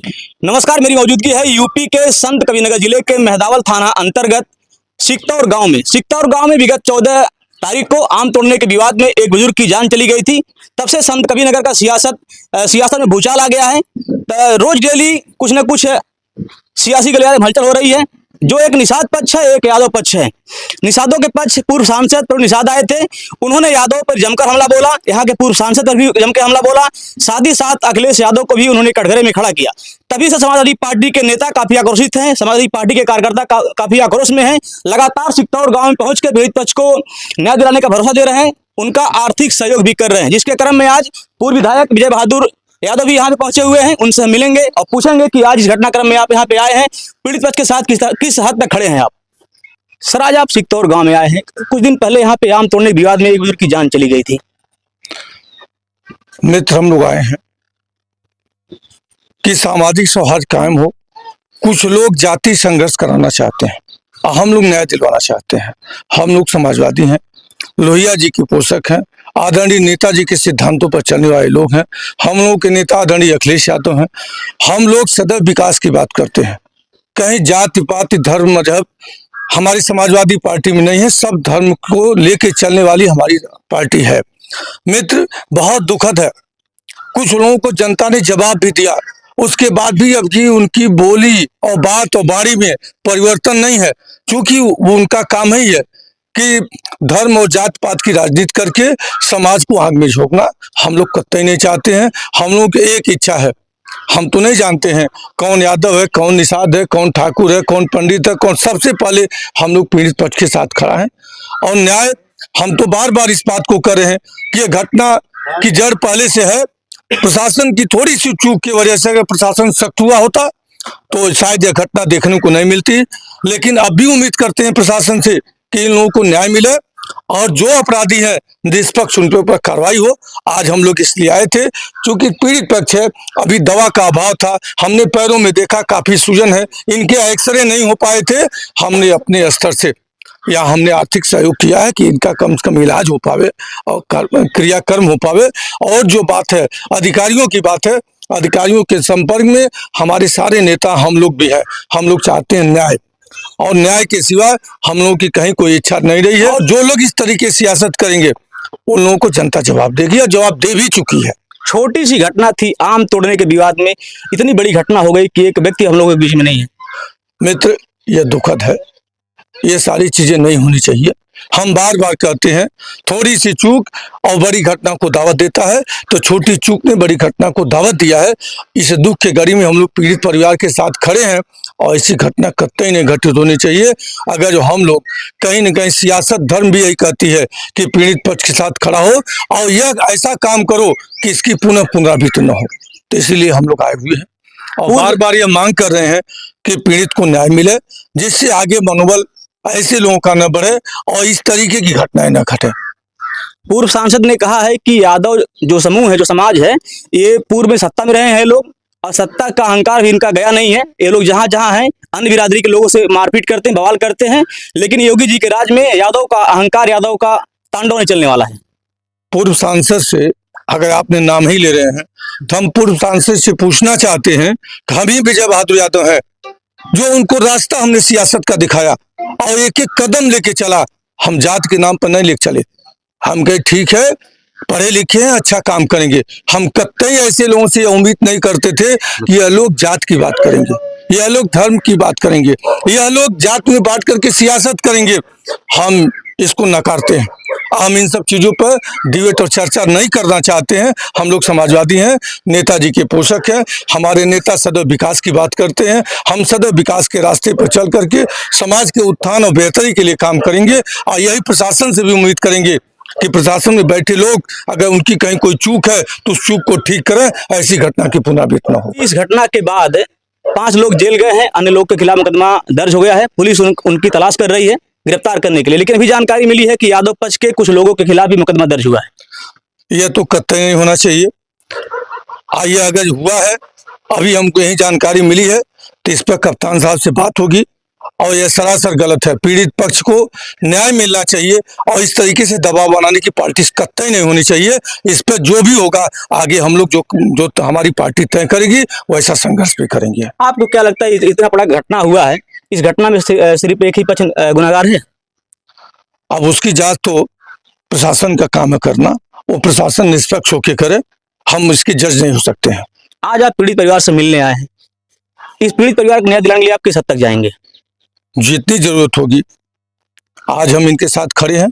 नमस्कार, मेरी मौजूदगी है यूपी के संत कबीरनगर जिले के मेहदावल थाना अंतर्गत सिकतौर गांव में। सिकतौर गांव में विगत 14 तारीख को आम तोड़ने के विवाद में एक बुजुर्ग की जान चली गई थी। तब से संत कबीरनगर का सियासत में भूचाल आ गया है। रोज डेली कुछ न कुछ सियासी गलियारे में हलचल हो रही है। जो एक निषाद पक्ष है, एक यादव पक्ष है। निषादों के पक्ष पूर्व सांसद पर निषाद आए थे, उन्होंने यादव पर जमकर हमला बोला। यहाँ के पूर्व सांसद पर भी जमकर हमला बोला। साथ ही साथ अखिलेश यादव को भी उन्होंने कटघरे में खड़ा किया। तभी से समाजवादी पार्टी के नेता काफी आक्रोशित हैं, समाजवादी पार्टी के कार्यकर्ता काफी आक्रोश में हैं। लगातार सिकतौर गांव में पहुंच कर विरोधी पक्ष को न्याय दिलाने का भरोसा दे रहे हैं, उनका आर्थिक सहयोग भी कर रहे हैं। जिसके क्रम में आज पूर्व विधायक विजय बहादुर यादव भी यहाँ पे पहुंचे हुए हैं। उनसे मिलेंगे और पूछेंगे कि आज इस घटनाक्रम में आप यहाँ पे आए हैं, पीड़ित पक्ष के साथ किस हद तक खड़े हैं आप। सर, आज आप सिकतौर गांव में आए हैं। कुछ दिन पहले यहाँ पे आम तोड़ने के विवाद में एक बुजुर्ग की जान चली गई थी। मित्र, हम लोग आए हैं कि सामाजिक सौहार्द कायम हो। कुछ लोग जाति संघर्ष कराना चाहते हैं और हम लोग न्याय दिलवाना चाहते हैं। हम लोग समाजवादी हैं, लोहिया जी के पोषक हैं, आदरणीय नेताजी के सिद्धांतों पर चलने वाले लोग हैं। हम लोग के नेता आदरणीय अखिलेश यादव हैं। हम लोग सदैव विकास की बात करते हैं। कहीं जाति पाति धर्म मजहब हमारी समाजवादी पार्टी में नहीं है। सब धर्म को लेके चलने वाली हमारी पार्टी है। मित्र, बहुत दुखद है, कुछ लोगों को जनता ने जवाब भी दिया, उसके बाद भी अब जी उनकी बोली और बात और बाणी में परिवर्तन नहीं है। क्योंकि वो उनका काम ही है कि धर्म और जात पात की राजनीति करके समाज को आग में झोंकना। हम लोग कतई नहीं चाहते हैं। हम लोग की एक इच्छा है, हम तो नहीं जानते हैं कौन यादव है, कौन निषाद है, कौन ठाकुर है, कौन पंडित है, कौन। सबसे पहले हम लोग पीड़ित पक्ष के साथ खड़ा है और न्याय। हम तो बार बार इस बात को कर रहे हैं कि यह घटना की जड़ पहले से है। प्रशासन की थोड़ी सी चूक की वजह से अगर प्रशासन सख्त हुआ होता तो शायद यह घटना देखने को नहीं मिलती। लेकिन अब भी उम्मीद करते हैं प्रशासन से कि इन लोगों को न्याय मिले और जो अपराधी है निष्पक्ष उनके ऊपर कार्रवाई हो। आज हम लोग इसलिए आए थे क्योंकि पीड़ित पक्ष है, अभी दवा का अभाव था। हमने पैरों में देखा काफी सूजन है, इनके एक्सरे नहीं हो पाए थे। हमने अपने स्तर से या हमने आर्थिक सहयोग किया है कि इनका कम से कम इलाज हो पावे और क्रियाकर्म हो पावे। और जो बात है अधिकारियों की बात है, अधिकारियों के संपर्क में हमारे सारे नेता हम लोग भी है। हम लोग चाहते हैं न्याय, और न्याय के सिवा हम लोगों की कहीं कोई इच्छा नहीं रही है। और जो लोग इस तरीके से सियासत करेंगे उन लोगों को जनता जवाब देगी और जवाब दे भी चुकी है। छोटी सी घटना थी, आम तोड़ने के विवाद में इतनी बड़ी घटना हो गई कि एक व्यक्ति हम लोगों के बीच में नहीं है। मित्र, यह दुखद है, ये सारी चीजें नहीं होनी चाहिए। हम बार बार कहते हैं थोड़ी सी चूक और बड़ी घटना को दावत देता है, तो छोटी चूक ने बड़ी घटना को दावत दिया है। इस दुख के घड़ी में हम लोग पीड़ित परिवार के साथ खड़े हैं और ऐसी घटना कतई नहीं घटित होनी चाहिए। अगर जो हम लोग कहीं न कहीं सियासत धर्म भी यही कहती है कि पीड़ित पक्ष के साथ खड़ा हो और यह ऐसा काम करो कि इसकी पुनरावृत्ति न हो। तो इसीलिए हम लोग आए हुए हैं और बार बार यह मांग कर रहे हैं कि पीड़ित को न्याय मिले, जिससे आगे मनोबल ऐसे लोगों का न बढ़े और इस तरीके की घटनाएं न घटे। पूर्व सांसद ने कहा है कि यादव जो समूह है, जो समाज है, ये पूर्व में सत्ता में रहे हैं लोग, और सत्ता का अहंकार भी इनका गया नहीं है। ये लोग जहां जहां हैं अन्य बिरादरी के लोगों से मारपीट करते हैं, बवाल करते हैं। लेकिन योगी जी के राज में यादव का अहंकार, यादव का तांडव नहीं चलने वाला है। पूर्व सांसद से अगर आपने नाम ही ले रहे हैं तो हम पूर्व सांसद से पूछना चाहते हैं, हम ही विजय बहादुर यादव है जो उनको रास्ता हमने सियासत का दिखाया और एक एक कदम लेके चला। हम जात के नाम पर नहीं लेके चले। हम कहे ठीक है, पढ़े लिखे हैं, अच्छा काम करेंगे। हम कतई ऐसे लोगों से उम्मीद नहीं करते थे कि यह लोग जात की बात करेंगे, यह लोग धर्म की बात करेंगे, यह लोग जात में बांट करके सियासत करेंगे। हम इसको नकारते हैं। हम इन सब चीजों पर डिबेट और चर्चा नहीं करना चाहते हैं। हम लोग समाजवादी हैं, नेताजी के पोषक हैं। हमारे नेता सदैव विकास की बात करते हैं। हम सदैव विकास के रास्ते पर चल करके समाज के उत्थान और बेहतरी के लिए काम करेंगे और यही प्रशासन से भी उम्मीद करेंगे कि प्रशासन में बैठे लोग अगर उनकी कहीं कोई चूक है तो उस चूक को ठीक करें, ऐसी घटना की पुनरावृत्ति न हो। इस घटना के बाद 5 लोग जेल गए हैं, अन्य लोग के खिलाफ मुकदमा दर्ज हो गया है। पुलिस उनकी तलाश कर रही है गिरफ्तार करने के लिए। लेकिन अभी जानकारी मिली है कि यादव पक्ष के कुछ लोगों के खिलाफ भी मुकदमा दर्ज हुआ है। यह तो कतई नहीं होना चाहिए। आइए, अगर हुआ है, अभी हमको यही जानकारी मिली है तो इस पर कप्तान साहब से बात होगी और यह सरासर गलत है। पीड़ित पक्ष को न्याय मिलना चाहिए और इस तरीके से दबाव बनाने की पार्टी कतई नहीं होनी चाहिए। इस पर जो भी होगा आगे हम लोग जो हमारी पार्टी तय करेगी वैसा संघर्ष भी करेंगे। आपको क्या लगता है इतना बड़ा घटना हुआ है, इस घटना में सिर्फ एक ही पक्ष गुनाहगार है? अब उसकी जांच तो प्रशासन का काम है करना, वो प्रशासन निष्पक्ष होकर करे, हम इसके जज नहीं हो सकते हैं। आज आप पीड़ित परिवार से मिलने आए हैं, इस पीड़ित परिवार को न्याय दिलाने के लिए आप किस हद तक जाएंगे? जितनी जरूरत होगी आज हम इनके साथ खड़े हैं,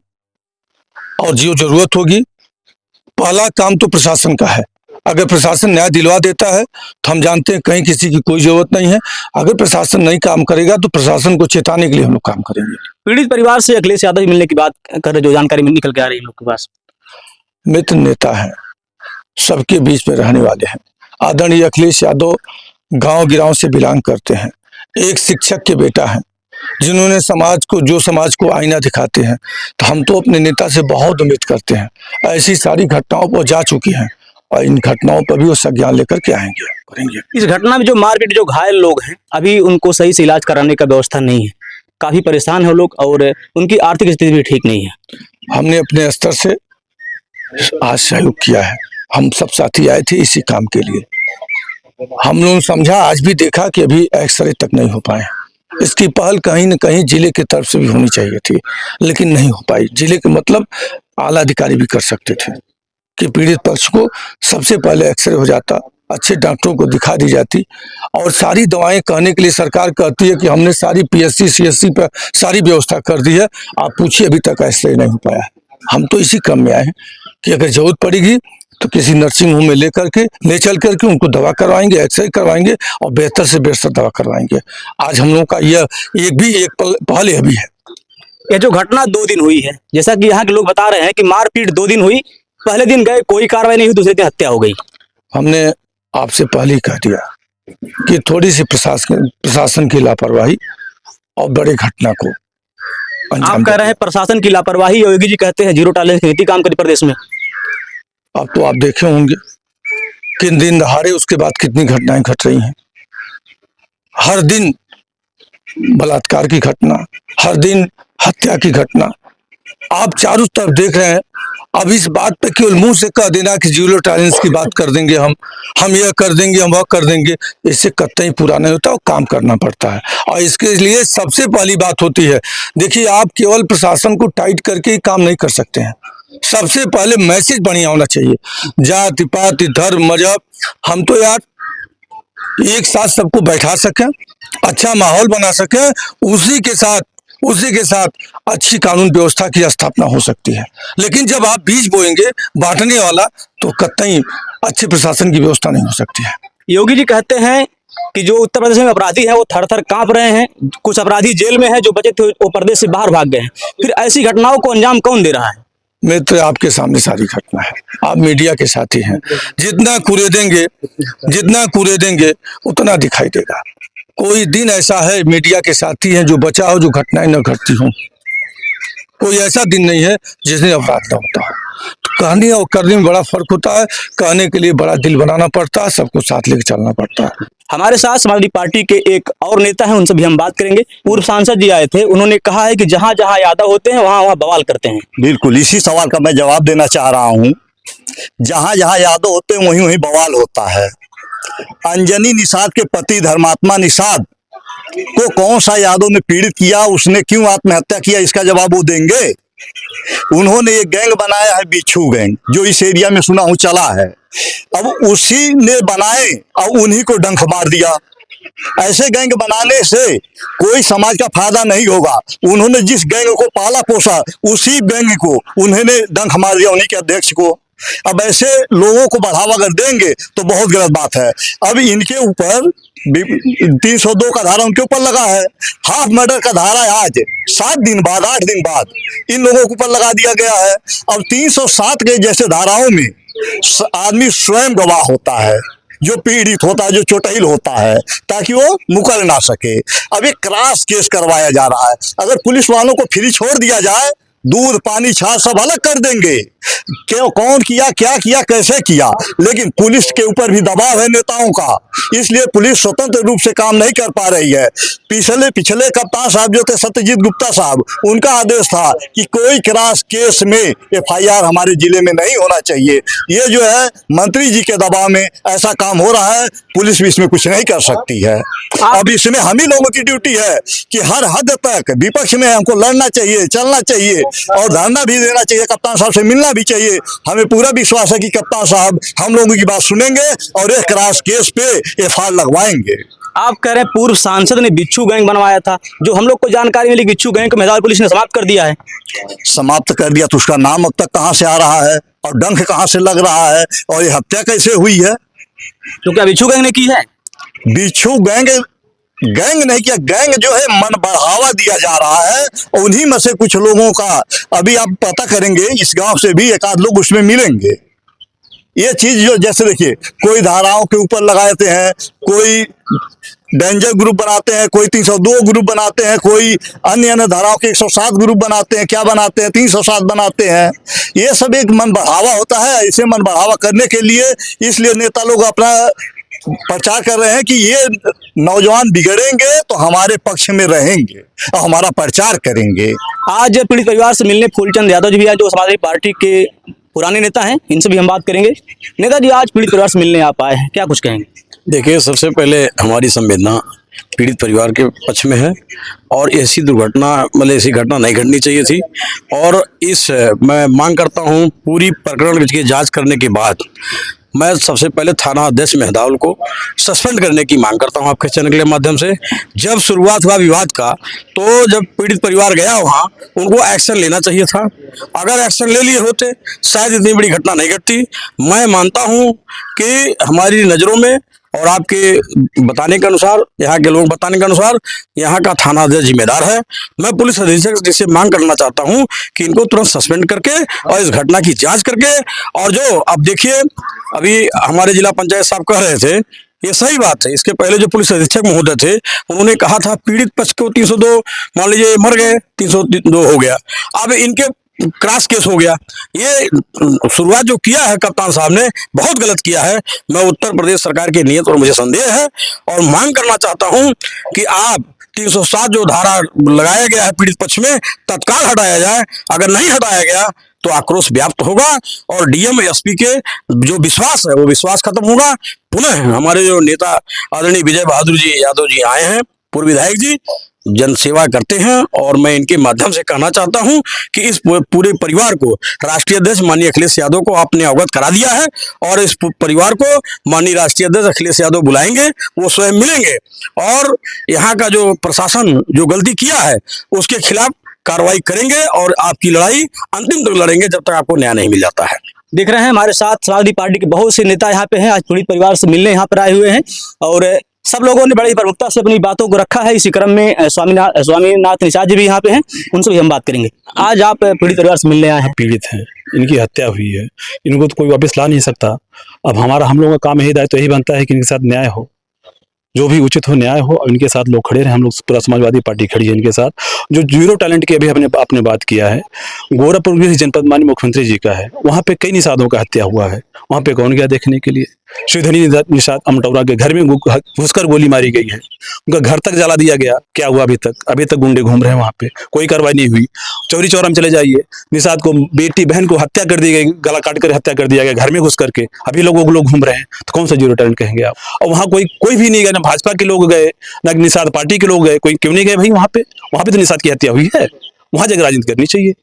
और जो जरूरत होगी, पहला काम तो प्रशासन का है। अगर प्रशासन न्याय दिलवा देता है तो हम जानते हैं कहीं किसी की कोई जरूरत नहीं है। अगर प्रशासन नहीं काम करेगा तो प्रशासन को चेताने के लिए हम लोग काम करेंगे। पीड़ित परिवार से अखिलेश यादव मिलने की बात कर रहे, जो जानकारी निकल के आ रही है लोग के पास। मित्र नेता है, सबके बीच में रहने वाले हैं। आदरणीय अखिलेश यादव गांव गिराव से बिलोंग करते हैं, एक शिक्षक के बेटा हैं, जिन्होंने समाज को आईना दिखाते हैं। तो हम तो अपने नेता से बहुत उम्मीद करते हैं। ऐसी सारी घटनाओं पर जा चुकी हैं और इन घटनाओं पर भी वो संज्ञान लेकर के आएंगे, करेंगे। इस घटना में जो मारपीट, जो घायल लोग हैं, अभी उनको सही से इलाज कराने का व्यवस्था नहीं है, काफी परेशान है लोग और उनकी आर्थिक स्थिति भी ठीक नहीं है। हमने अपने स्तर से आज सहयोग किया है। हम सब साथी आए थे इसी काम के लिए। हम लोगों ने समझा, आज भी देखा कि अभी एक्सरे तक नहीं हो पाए। इसकी पहल कहीं न कहीं जिले की तरफ से भी होनी चाहिए थी, लेकिन नहीं हो पाई। जिले के मतलब आला अधिकारी भी कर सकते थे कि पीड़ित पक्ष को सबसे पहले एक्सरे हो जाता, अच्छे डॉक्टरों को दिखा दी जाती, और सारी दवाएं कहने के लिए सरकार कहती है कि हमने सारी पीएससी सीएससी पर सारी व्यवस्था कर दी है। आप पूछिए, अभी तक एक्सरे नहीं हो पाया। हम तो इसी क्रम में आए हैं कि अगर जरूरत पड़ेगी तो किसी नर्सिंग होम में ले चल करके उनको दवा करवाएंगे, एक्सरे करवाएंगे और बेहतर से बेहतर दवा करवाएंगे। आज हम लोगों का यह एक पहल यह भी है। यह जो घटना 2 दिन हुई है, जैसा कि यहाँ के लोग बता रहे हैं कि मारपीट 2 दिन हुई, पहले दिन गए कोई कार्रवाई नहीं हुई, दूसरे दिन हत्या हो गई। हमने आपसे पहले ही कह दिया कि थोड़ी सी प्रशासन की लापरवाही और बड़ी घटना को आप कह रहे हैं प्रशासन की लापरवाही, योगी जी कहते हैं जीरो टॉलरेंस की नीति काम करी प्रदेश में। अब तो आप देखे होंगे कि दिन दहाड़े उसके बाद कितनी घटनाएं घट रही हैं। हर दिन बलात्कार की घटना, हर दिन हत्या की घटना, आप चारों तरफ देख रहे हैं। अब इस बात पे केवल मुंह से कह देना कि जीरो टॉलरेंस की बात कर देंगे, हम यह कर देंगे, हम वह कर देंगे, इससे कतई पूरा नहीं होता, और काम करना पड़ता है। और इसके लिए सबसे पहली बात होती है, देखिए, आप केवल प्रशासन को टाइट करके ही काम नहीं कर सकते हैं। सबसे पहले मैसेज बढ़िया होना चाहिए। जाति पाति धर्म मजहब, हम तो यार एक साथ सबको बैठा सकें, अच्छा माहौल बना सकें, उसी के साथ अच्छी कानून व्यवस्था की स्थापना हो सकती है। लेकिन जब आप बीज बोएंगे बांटने वाला, तो कतई अच्छे प्रशासन की व्यवस्था नहीं हो सकती है। योगी जी कहते हैं कि जो उत्तर प्रदेश में अपराधी हैं वो थर थर कांप रहे हैं, कुछ अपराधी जेल में हैं, जो बचे थे वो प्रदेश से बाहर भाग गए हैं। फिर ऐसी घटनाओं को अंजाम कौन दे रहा है? मित्र, आपके सामने सारी घटना है, आप मीडिया के साथी हैं। जितना कुरेदेंगे उतना दिखाई देगा। कोई दिन ऐसा है मीडिया के साथी हैं जो बचा हो, जो घटनाएं न घटती हों। कोई ऐसा दिन नहीं है जिस दिन अपराध न होता हो। तो कहने और करने में बड़ा फर्क होता है। कहने के लिए बड़ा दिल बनाना पड़ता है, सबको साथ लेकर चलना पड़ता है। हमारे साथ समाजवादी पार्टी के एक और नेता हैं, उनसे भी हम बात करेंगे। पूर्व सांसद जी आए थे, उन्होंने कहा है कि जहां जहां यादव होते हैं वहां वहां बवाल करते हैं। बिल्कुल, इसी सवाल का मैं जवाब देना चाह रहा हूं। जहां जहां यादव होते हैं वहीं वहीं बवाल होता है। अंजनी निषाद के पति धर्मात्मा निषाद को कौन सा यादव ने पीड़ित किया, उसने क्यों आत्महत्या किया, इसका जवाब वो देंगे। उन्होंने एक गैंग बनाया है, बिच्छू गैंग, जो इस एरिया में सुना हूं चला है। अब उसी ने बनाए और उन्हीं को डंक मार दिया। ऐसे गैंग बनाने से कोई समाज का फायदा नहीं होगा। उन्होंने जिस गैंग को पाला पोसा, उसी गैंग को उन्होंने डंक मार दिया, उन्हीं के अध्यक्ष को। अब ऐसे लोगों को बढ़ावा अगर देंगे तो बहुत गलत बात है। अब इनके ऊपर 302 का धारा उनके ऊपर लगा है। हाफ मर्डर का धारा आज 7 दिन बाद 8 दिन बाद इन लोगों के ऊपर लगा दिया गया है। अब 307 के जैसे धाराओं में आदमी स्वयं गवाह होता है, जो पीड़ित होता है, जो चोटहिल होता है, ताकि वो मुकर ना सके। अब एक क्रॉस केस करवाया जा रहा है। अगर पुलिस वालों को फ्री छोड़ दिया जाए, दूध पानी छाछ सब अलग कर देंगे, क्यों, कौन किया, क्या किया, कैसे किया, लेकिन पुलिस के ऊपर भी दबाव है नेताओं का, इसलिए पुलिस स्वतंत्र रूप से काम नहीं कर पा रही है। पिछले कप्तान साहब जो थे सत्यजीत गुप्ता साहब, उनका आदेश था कि कोई क्रॉस केस में एफआईआर हमारे जिले में नहीं होना चाहिए। ये जो है मंत्री जी के दबाव में ऐसा काम हो रहा है, पुलिस भी इसमें कुछ नहीं कर सकती है। अब इसमें हम ही लोगों की ड्यूटी है कि हर हद तक विपक्ष में हमको लड़ना चाहिए, चलना चाहिए और धरना भी देना चाहिए, कप्तान साहब से मिलना भी चाहिए। हमें पूरा विश्वास है कि कप्तान साहब हम लोगों की बात सुनेंगे और एक क्रॉस केस पे एफआईआर लगवाएंगे। आप कह रहे हैं पूर्व सांसद ने बिच्छू गैंग बनवाया था, जो हम लोग को जानकारी मिली बिच्छू गैंग को मेहदावल पुलिस ने समाप्त कर दिया है। समाप्त कर दिया तो उसका नाम अब तक कहां से आ रहा है और डंक कहां से लग रहा है और ये हत्या कैसे हुई है? तो क्या बिच्छू गैंग ने की है? बिच्छू गैंग नहीं किया, गैंग जो है मन बढ़ावा दिया जा रहा है, उन्हीं में से कुछ लोगों का अभी आप पता करेंगे, इस गांव से भी एक आध लोग उसमें मिलेंगे। ये चीज जो जैसे देखिए, कोई धाराओं के ऊपर लगाते हैं, कोई डेंजर ग्रुप बनाते हैं, कोई 302 ग्रुप बनाते हैं, कोई अन्य धाराओं के 107 ग्रुप बनाते हैं, क्या बनाते हैं 307 बनाते हैं। ये सब एक मन बढ़ावा होता है। ऐसे मन बढ़ावा करने के लिए इसलिए नेता लोग अपना प्रचार कर रहे हैं कि ये नौजवान बिगड़ेंगे तो हमारे पक्ष में रहेंगे और हमारा प्रचार करेंगे। आज पीड़ित परिवार से मिलने फूलचंद यादव जी भी आए, जो समाजवादी पार्टी के पुराने नेता हैं, इनसे भी हम बात करेंगे। नेताजी, आज पीड़ित परिवार से मिलने आप आए हैं, क्या कुछ कहेंगे? देखिए, सबसे पहले हमारी संवेदना पीड़ित परिवार के पक्ष में है और ऐसी दुर्घटना मतलब ऐसी घटना नहीं घटनी चाहिए थी। और मैं मांग करता हूं पूरी प्रकरण की जांच करने के बाद मैं सबसे पहले थाना अध्यक्ष मेहदावल को सस्पेंड करने की मांग करता हूं आपके चैनल के माध्यम से। जब शुरुआत हुआ विवाद का, तो जब पीड़ित परिवार गया वहां, उनको एक्शन लेना चाहिए था। अगर एक्शन ले लिए होते शायद इतनी बड़ी घटना नहीं घटती। मैं मानता हूं कि हमारी नज़रों में और आपके बताने के अनुसार, यहाँ के लोग बताने के अनुसार, यहाँ का थाना अध्यक्ष जिम्मेदार है। मैं पुलिस अधीक्षक जी से मांग करना चाहता हूँ कि इनको तुरंत सस्पेंड करके और इस घटना की जांच करके, और जो अब देखिए, अभी हमारे जिला पंचायत साहब कह रहे थे, ये सही बात है। इसके पहले जो पुलिस अधीक्षक महोदय थे, उन्होंने कहा था पीड़ित पक्ष को 302, मान लीजिए मर गए, 302 हो गया, अब इनके क्रॉस केस हो गया। ये शुरुआत जो किया है कप्तान साहब ने, बहुत गलत किया है। मैं उत्तर प्रदेश सरकार की नीयत और मुझे संदेह है और मांग करना चाहता हूं कि आप 307 जो धारा लगाया गया है पीड़ित पक्ष में, तत्काल हटाया जाए। अगर नहीं हटाया गया तो आक्रोश व्याप्त होगा और डीएम एसपी के जो विश्वास है वो विश्वास खत्म होगा। पुनः हमारे जो नेता आदरणीय विजय बहादुर जी यादव जी आए हैं, पूर्व विधायक जी, जन सेवा करते हैं और मैं इनके माध्यम से कहना चाहता हूं कि इस पूरे परिवार को राष्ट्रीय अध्यक्ष माननीय अखिलेश यादव को आपने अवगत करा दिया है और इस परिवार को माननीय राष्ट्रीय अध्यक्ष अखिलेश यादव बुलाएंगे, वो स्वयं मिलेंगे और यहाँ का जो प्रशासन जो गलती किया है उसके खिलाफ कार्रवाई करेंगे और आपकी लड़ाई अंतिम तक लड़ेंगे जब तक आपको न्याय नहीं मिल जाता है। देख रहे हैं हमारे साथ समाजवादी पार्टी के बहुत से नेता यहाँ पे हैं, आज पीड़ित परिवार से मिलने यहाँ पर आए हुए हैं और सब लोगों ने बड़ी प्रमुखता से अपनी बातों को रखा है। इसी क्रम में स्वामीनाथ निषाद जी भी यहाँ पे हैं, उनसे भी हम बात करेंगे। आज आप पीड़ित परिवार से मिलने आए हैं। पीड़ित हैं, इनकी हत्या हुई है, इनको तो कोई वापस ला नहीं सकता। अब हम लोगों का काम यही दायित्व यही बनता है कि इनके साथ न्याय हो, जो भी उचित हो न्याय हो और इनके साथ लोग खड़े रहे। हम लोग पूरा समाजवादी पार्टी खड़ी है इनके साथ। जो जीरो टैलेंट की अभी आपने बात किया है, गोरखपुर भी जनपद माननीय मुख्यमंत्री जी का है, वहाँ पे कई निषादों का हत्या हुआ है। वहाँ पे कौन गया देखने के लिए? श्रीधनी निषाद अमटौरा के घर में घुसकर गोली मारी गई है, उनका घर तक जला दिया गया। क्या हुआ अभी तक गुंडे घूम रहे हैं वहाँ पे, कोई कार्रवाई नहीं हुई। चौरी चौरा में चले जाइए, निषाद को बेटी बहन को हत्या कर दी गई, गला काट कर हत्या कर दिया गया घर में घुस करके, अभी लोग घूम रहे हैं। तो कौन सा जीरो टैलेंट कहेंगे आप? और वहाँ कोई भी नहीं गया, ना भाजपा के लोग गए ना निषाद पार्टी के लोग गए, कोई क्यों नहीं गए भाई? वहाँ पे तो निषाद की हत्या हुई है, वहाँ जगह राजनीति करनी चाहिए।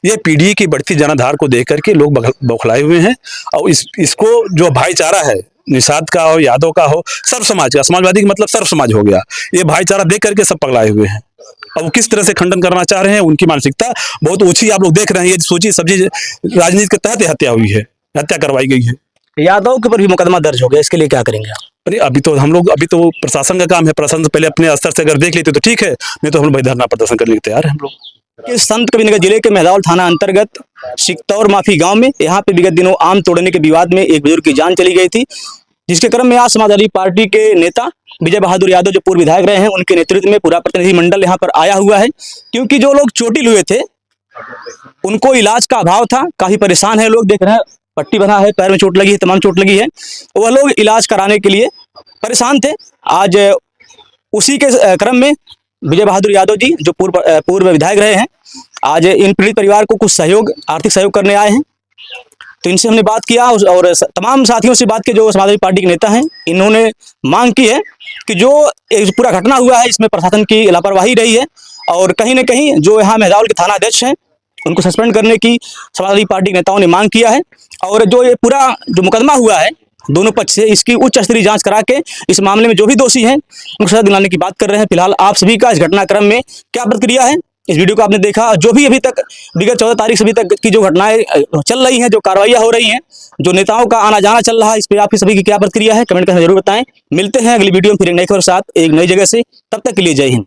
ये पीढ़ी की बढ़ती जनाधार को देख करके लोग बौखलाए हुए हैं और इसको जो भाईचारा है निषाद का हो, यादव का हो, सर्व समाज का, समाजवादी का मतलब सर्व समाज हो गया, ये भाईचारा देख करके सब पगलाए हुए हैं। अब वो किस तरह से खंडन करना चाह रहे हैं, उनकी मानसिकता बहुत ऊंची आप लोग देख रहे हैं। ये सोची सब्जी राजनीति के तहत हत्या हुई है, हत्या करवाई गई है। यादव के ऊपर भी मुकदमा दर्ज हो गया, इसके लिए क्या करेंगे आप? अरे अभी तो प्रशासन का काम है, प्रशासन से पहले अपने स्तर से अगर देख लेते तो ठीक है, नहीं तो हम लोग धरना प्रदर्शन करने के तैयार है हम लोग। संत कबीरनगर जिले के मेहदावल थाना अंतर्गत सिकतौर माफी गांव में यहाँ पे विगत दिनों आम तोड़ने के विवाद में एक बुजुर्ग की जान चली गई थी, जिसके क्रम में आज समाजवादी पार्टी के नेता विजय बहादुर यादव जो पूर्व विधायक रहे हैं, उनके नेतृत्व में पूरा प्रतिनिधिमंडल यहाँ पर आया हुआ है। क्योंकि जो लोग चोटिल हुए थे उनको इलाज का अभाव था, काफी परेशान है लोग, देख रहे हैं पट्टी बना है, पैर में चोट लगी है, तमाम चोट लगी है, वह लोग इलाज कराने के लिए परेशान थे। आज उसी के क्रम में विजय बहादुर यादव जी जो पूर्व विधायक रहे हैं, आज इन पीड़ित परिवार को कुछ सहयोग, आर्थिक सहयोग करने आए हैं। तो इनसे हमने बात किया और तमाम साथियों से बात की जो समाजवादी पार्टी के नेता हैं। इन्होंने मांग की है कि जो पूरा घटना हुआ है इसमें प्रशासन की लापरवाही रही है और कहीं न कहीं जो यहाँ मेहदावल के थाना अध्यक्ष हैं उनको सस्पेंड करने की समाजवादी पार्टी के नेताओं ने मांग किया है। और जो ये पूरा जो मुकदमा हुआ है दोनों पक्ष से, इसकी उच्च स्तरीय जांच करा के इस मामले में जो भी दोषी हैं उनको सजा दिलाने की बात कर रहे हैं। फिलहाल आप सभी का इस घटनाक्रम में क्या प्रतिक्रिया है, इस वीडियो को आपने देखा, जो भी अभी तक विगत 14 तारीख से अभी तक की जो घटनाएं चल रही हैं, जो कार्रवाइयां हो रही हैं, जो नेताओं का आना जाना चल रहा है, इस पर आप सभी की क्या प्रतिक्रिया है, कमेंट करके जरूर बताएं। मिलते हैं अगली वीडियो में फिर एक नए खबर के साथ एक नई जगह से, तब तक के लिए जय हिंद।